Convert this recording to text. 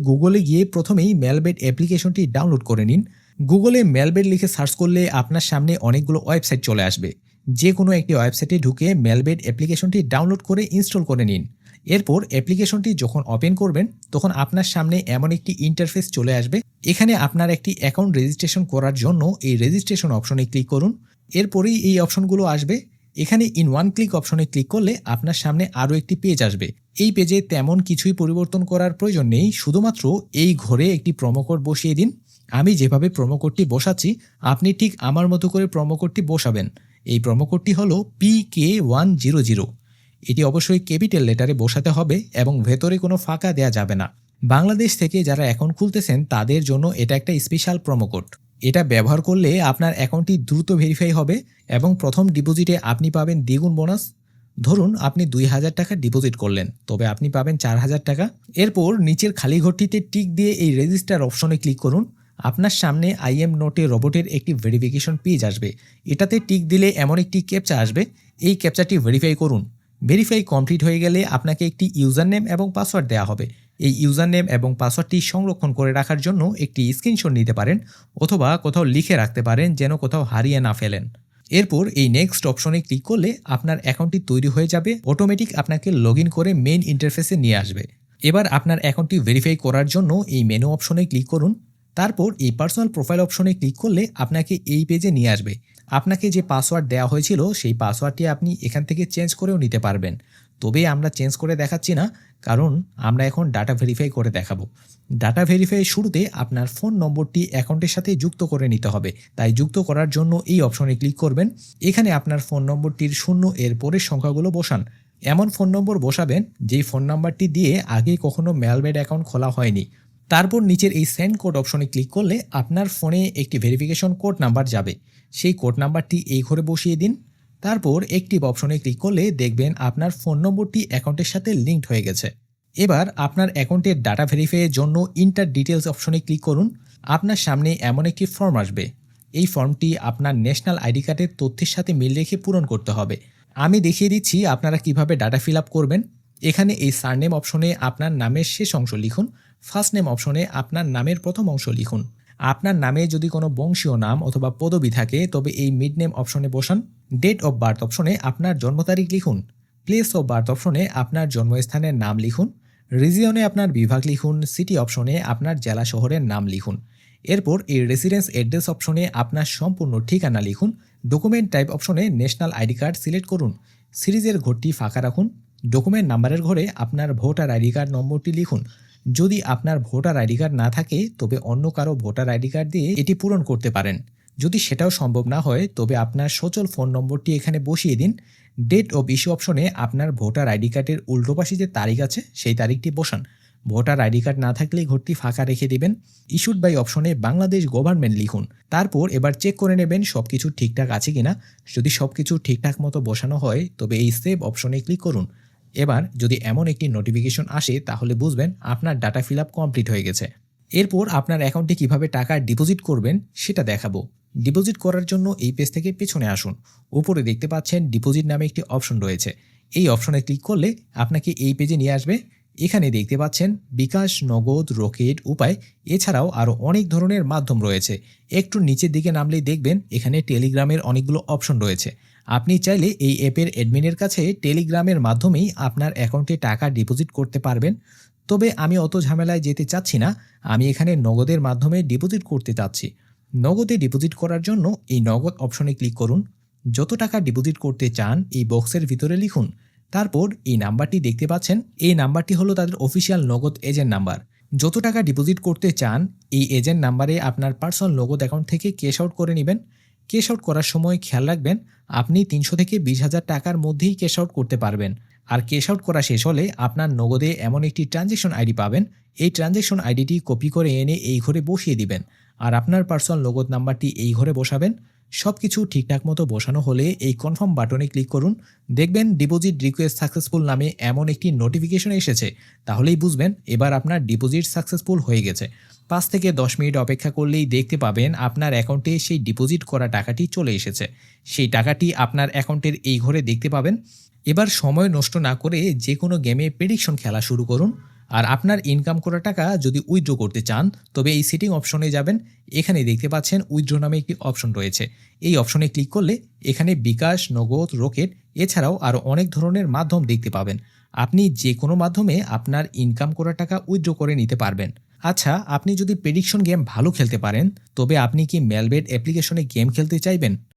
গুগলে গিয়ে প্রথমেই মেলবেট অ্যাপ্লিকেশনটি ডাউনলোড করে নিন। গুগলে মেলবেট লিখে সার্চ করলে আপনার সামনে অনেকগুলো ওয়েবসাইট চলে আসবে। যে কোনো একটি ওয়েবসাইটে ঢুকে মেলবেট অ্যাপ্লিকেশনটি ডাউনলোড করে ইনস্টল করে নিন। এরপর অ্যাপ্লিকেশনটি যখন ওপেন করবেন তখন আপনার সামনে এমন একটি ইন্টারফেস চলে আসবে। এখানে আপনার একটি অ্যাকাউন্ট রেজিস্ট্রেশন করার জন্য এই রেজিস্ট্রেশন অপশনে ক্লিক করুন। এরপরেই এই অপশনগুলো আসবে। এখানে ইন ওয়ান ক্লিক অপশনে ক্লিক করলে আপনার সামনে আরও একটি পেজ আসবে। এই পেজে তেমন কিছুই পরিবর্তন করার প্রয়োজন নেই, শুধুমাত্র এই ঘরে একটি প্রোমো কোড বসিয়ে দিন। আমি যেভাবে প্রোমো কোডটি বসাচ্ছি আপনি ঠিক আমার মতো করে প্রোমো কোডটি বসাবেন। এই প্রোমো কোডটি হলো PK100। এটি অবশ্যই ক্যাপিটাল লেটারে বসাতে হবে এবং ভেতরে কোনো ফাঁকা দেয়া যাবে না। বাংলাদেশ থেকে যারা অ্যাকাউন্ট খুলতেছেন তাদের জন্য এটা একটা স্পেশাল প্রোমো কোড। এটা ব্যবহার করলে আপনার অ্যাকাউন্টটি দ্রুত ভেরিফাই হবে এবং প্রথম ডিপোজিটে আপনি পাবেন দ্বিগুণ বোনাস। ধরুন আপনি 2000 টাকা ডিপোজিট করলেন, তবে আপনি পাবেন 4000 টাকা। এরপর নিচের খালি ঘরটিতে টিক দিয়ে এই রেজিস্টার অপশনে ক্লিক করুন। আপনার সামনে IM নোটে রোবটের একটি ভেরিফিকেশন পেজ আসবে। এটাতে টিক দিলে এমন একটি ক্যাপচা আসবে। এই ক্যাপচাটি ভেরিফাই করুন। ভেরিফাই কমপ্লিট হয়ে গেলে আপনাকে একটি ইউজার নেম এবং পাসওয়ার্ড দেওয়া হবে। এই ইউজার নেম এবং পাসওয়ার্ডটি সংরক্ষণ করে রাখার জন্য একটি স্ক্রিনশট নিতে পারেন অথবা কোথাও লিখে রাখতে পারেন যেন কোথাও হারিয়ে না ফেলেন। এরপর এই নেক্সট অপশনে ক্লিক করলে আপনার অ্যাকাউন্টটি তৈরি হয়ে যাবে। অটোমেটিক আপনাকে লগ ইন করে মেইন ইন্টারফেসে নিয়ে আসবে। এবার আপনার অ্যাকাউন্টটি ভেরিফাই করার জন্য এই মেনু অপশনে ক্লিক করুন। তারপর এই পার্সোনাল প্রোফাইল অপশনে ক্লিক করলে আপনাকে এই পেজে নিয়ে আসবে। আপনাকে যে পাসওয়ার্ড দেওয়া হয়েছিল সেই পাসওয়ার্ডটি আপনি এখান থেকে চেঞ্জ করেও নিতে পারবেন। তবে আমরা চেঞ্জ করে দেখাচ্ছি না, কারণ আমরা এখন ডাটা ভেরিফাই করে দেখাবো। ডাটা ভেরিফাই শুরুতে আপনার ফোন নম্বরটি অ্যাকাউন্টের সাথে যুক্ত করে নিতে হবে। তাই যুক্ত করার জন্য এই অপশনে ক্লিক করবেন। এখানে আপনার ফোন নম্বরটির 0 এর পরের সংখ্যাগুলো বসান। এমন ফোন নম্বর বসাবেন যেই ফোন নাম্বারটি দিয়ে আগে কখনো মেলবেট অ্যাকাউন্ট খোলা হয়নি। তারপর নিচের এই সেন্ড কোড অপশনে ক্লিক করলে আপনার ফোনে একটি ভেরিফিকেশন কোড নাম্বার যাবে। সেই কোড নাম্বারটি এই ঘরে বসিয়ে দিন। তারপর অ্যাক্টিভ অপশনে ক্লিক করলে দেখবেন আপনার ফোন নম্বরটি অ্যাকাউন্টের সাথে লিঙ্কড হয়ে গেছে। এবার আপনার অ্যাকাউন্টের ডাটা ভেরিফাইয়ের জন্য ইন্টার ডিটেলস অপশনে ক্লিক করুন। আপনার সামনে এমন একটি ফর্ম আসবে। এই ফর্মটি আপনার ন্যাশনাল আইডি কার্ডের তথ্যের সাথে মিল রেখে পূরণ করতে হবে। আমি দেখিয়ে দিচ্ছি আপনারা কিভাবে ডাটা ফিল আপ করবেন। এখানে এই সারনেম অপশনে আপনার নামের শেষ অংশ লিখুন। ফার্স্ট নেম অপশনে আপনার নামের প্রথম অংশ লিখুন। আপনার নামে যদি কোনো বংশীয় নাম অথবা পদবি থাকে তবে এই মিড নেম অপশনে বসান। ডেট অফ বার্থ অপশনে আপনার জন্ম তারিখ লিখুন। প্লেস অফ বার্থ অপশনে আপনার জন্মস্থানের নাম লিখুন। রিজিয়নে আপনার বিভাগ লিখুন। সিটি অপশনে আপনার জেলা শহরের নাম লিখুন। এরপর এই রেসিডেন্স অ্যাড্রেস অপশনে আপনার সম্পূর্ণ ঠিকানা লিখুন। ডকুমেন্ট টাইপ অপশনে ন্যাশনাল আইডি কার্ড সিলেক্ট করুন। সিরিজের ঘরটি ফাঁকা রাখুন। ডকুমেন্ট নাম্বারের ঘরে আপনার ভোটার আইডি কার্ড নম্বরটি লিখুন। যদি আপনার ভোটার আইডি কার্ড না থাকে তবে অন্য কারো ভোটার আইডি কার্ড দিয়ে এটি পূরণ করতে পারেন। যদি সেটাও সম্ভব না হয় তবে আপনার সচল ফোন নম্বরটি এখানে বসিয়ে দিন। ডেট অফ ইস্যু অপশনে আপনার ভোটার আইডি কার্ডের উল্টো পাশে যে তারিখ আছে সেই তারিখটি বসান। ভোটার আইডি কার্ড না থাকলে ঘরটি ফাঁকা রেখে দিবেন। ইস্যুড বাই অপশনে বাংলাদেশ গভর্নমেন্ট লিখুন। তারপর এবার চেক করে নেবেন সবকিছু ঠিকঠাক আছে কিনা। যদি সবকিছু ঠিকঠাক মতো বসানো হয় তবে এই সেভ অপশনে ক্লিক করুন। এবার যদি এমন একটি নোটিফিকেশন আসে তাহলে বুঝবেন আপনার ডাটা ফিল আপ কমপ্লিট হয়ে গেছে। এরপর আপনার অ্যাকাউন্টে কিভাবে টাকা ডিপোজিট করবেন সেটা দেখাবো। ডিপোজিট করার জন্য এই পেজ থেকে পেছনে আসুন। উপরে দেখতে পাচ্ছেন ডিপোজিট নামে একটি অপশন রয়েছে। এই অপশনে ক্লিক করলে আপনাকে এই পেজে নিয়ে আসবে। এখানে দেখতে পাচ্ছেন বিকাশ, নগদ, রকেট, উপায় এছাড়াও আরও অনেক ধরনের মাধ্যম রয়েছে। একটু নিচের দিকে নামলেই দেখবেন এখানে টেলিগ্রামের অনেকগুলো অপশন রয়েছে। আপনি চাইলে এই অ্যাপের অ্যাডমিনের কাছে টেলিগ্রামের মাধ্যমেই আপনার অ্যাকাউন্টে টাকা ডিপোজিট করতে পারবেন। তবে আমি অত ঝামেলায় যেতে চাচ্ছি না। আমি এখানে নগদের মাধ্যমে ডিপোজিট করতে চাচ্ছি। নগদে ডিপোজিট করার জন্য এই নগদ অপশনে ক্লিক করুন। যত টাকা ডিপোজিট করতে চান এই বক্সের ভিতরে লিখুন। তারপর এই নাম্বারটি দেখতে পাচ্ছেন, এই নাম্বারটি হলো তাদের অফিসিয়াল নগদ এজেন্ট নাম্বার। যত টাকা ডিপোজিট করতে চান এই এজেন্ট নাম্বারে আপনার পার্সোনাল নগদ অ্যাকাউন্ট থেকে ক্যাশ আউট করে নেবেন। ক্যাশ আউট করার সময় খেয়াল রাখবেন আপনি 300 থেকে 20,000 টাকার মধ্যেই ক্যাশ আউট করতে পারবেন। আর ক্যাশ আউট করা শেষ হলে আপনার নগদে এমন একটি ট্রানজ্যাকশন আইডি পাবেন। এই ট্রানজ্যাকশন আইডিটি কপি করে এনে এই ঘরে বসিয়ে দিবেন। আর আপনার পার্সোনাল নগদ নাম্বারটি এই ঘরে বসাবেন। সব কিছু ঠিকঠাক মতো বসানো হলে এই কনফার্ম বাটনে ক্লিক করুন। দেখবেন ডিপোজিট রিকোয়েস্ট সাকসেসফুল নামে এমন একটি নোটিফিকেশন এসেছে। তাহলেই বুঝবেন এবার আপনার ডিপোজিট সাকসেসফুল হয়ে গেছে। 5 থেকে 10 মিনিট অপেক্ষা করলেই দেখতে পাবেন আপনার অ্যাকাউন্টে সেই ডিপোজিট করা টাকাটি চলে এসেছে। সেই টাকাটি আপনার অ্যাকাউন্টের এই ঘরে দেখতে পাবেন। এবার সময় নষ্ট না করে যে কোনো গেমে প্রেডিকশন খেলা শুরু করুন। আর আপনার ইনকাম করা টাকা যদি উইথড্র করতে চান তবে এই সেটিং অপশনে যাবেন। এখানে দেখতে পাচ্ছেন উইথড্র নামে একটি অপশন রয়েছে। এই অপশনে ক্লিক করলে এখানে বিকাশ, নগদ, রকেট এছাড়াও আরও অনেক ধরনের মাধ্যম দেখতে পাবেন। আপনি যে কোনো মাধ্যমে আপনার ইনকাম করা টাকা উইথড্র করে নিতে পারবেন। আচ্ছা, আপনি যদি প্রেডিকশন গেম ভালো খেলতে পারেন তবে আপনি কি মেলবেট অ্যাপ্লিকেশনে গেম খেলতে চাইবেন?